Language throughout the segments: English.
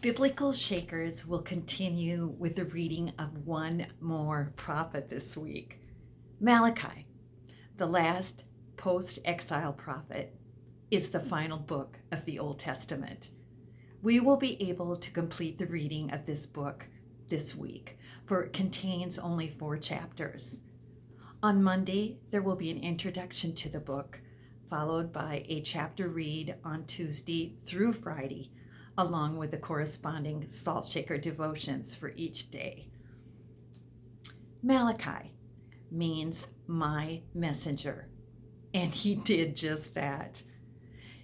Biblical Shakers will continue with the reading of one more prophet this week. Malachi, the last post-exile prophet, is the final book of the Old Testament. We will be able to complete the reading of this book this week, for it contains only 4 chapters. On Monday, there will be an introduction to the book, followed by a chapter read on Tuesday through Friday, along with the corresponding salt shaker devotions for each day. Malachi means my messenger, and he did just that.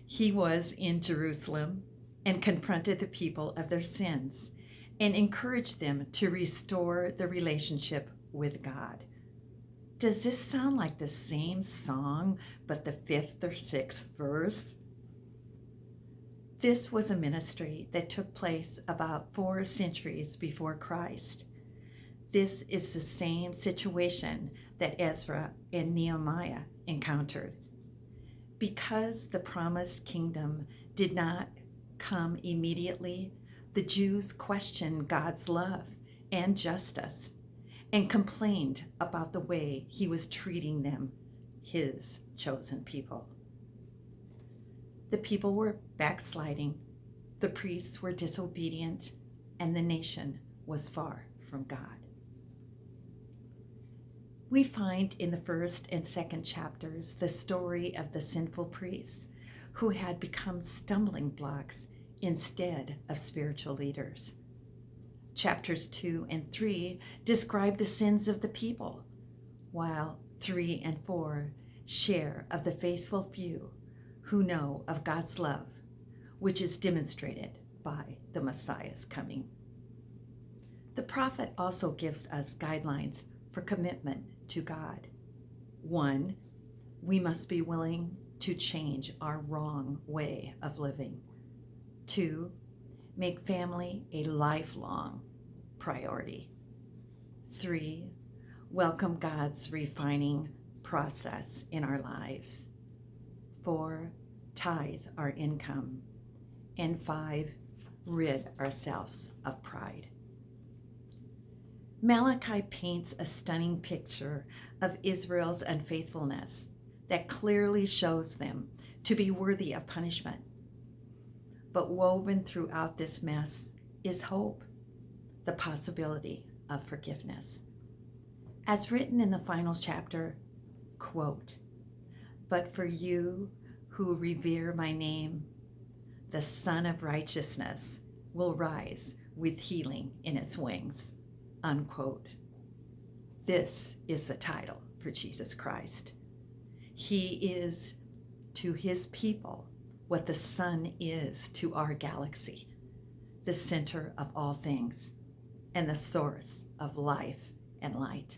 He was in Jerusalem and confronted the people of their sins and encouraged them to restore the relationship with God. Does this sound like the same song, but the 5th or 6th verse? This was a ministry that took place about 4 centuries before Christ. This is the same situation that Ezra and Nehemiah encountered. Because the promised kingdom did not come immediately, the Jews questioned God's love and justice and complained about the way he was treating them, his chosen people. The people were backsliding, the priests were disobedient, and the nation was far from God. We find in the 1st and 2nd chapters the story of the sinful priests who had become stumbling blocks instead of spiritual leaders. Chapters 2 and 3 describe the sins of the people, while 3 and 4 share of the faithful few who know of God's love, which is demonstrated by the Messiah's coming. The prophet also gives us guidelines for commitment to God. 1, we must be willing to change our wrong way of living. 2, make family a lifelong priority. 3, welcome God's refining process in our lives. 4, tithe our income. And 5, rid ourselves of pride. Malachi paints a stunning picture of Israel's unfaithfulness that clearly shows them to be worthy of punishment. But woven throughout this mess is hope, the possibility of forgiveness. As written in the final chapter, quote, "But for you who revere my name, the Son of Righteousness will rise with healing in its wings," unquote. This is the title for Jesus Christ. He is to his people what the sun is to our galaxy, the center of all things and the source of life and light.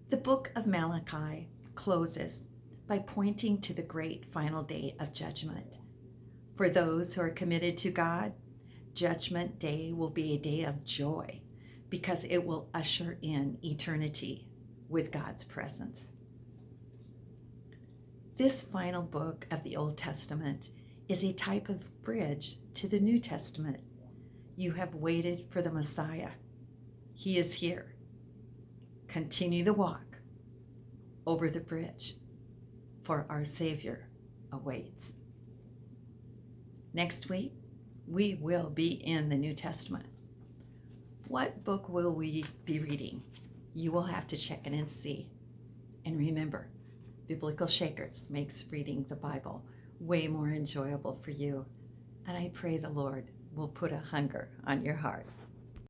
The book of Malachi closes by pointing to the great final day of judgment. For those who are committed to God, Judgment Day will be a day of joy because it will usher in eternity with God's presence. This final book of the Old Testament is a type of bridge to the New Testament. You have waited for the Messiah. He is here. Continue the walk over the bridge, for our Savior awaits. Next week, we will be in the New Testament. What book will we be reading? You will have to check in and see. And remember, Biblical Shakers makes reading the Bible way more enjoyable for you. And I pray the Lord will put a hunger on your heart.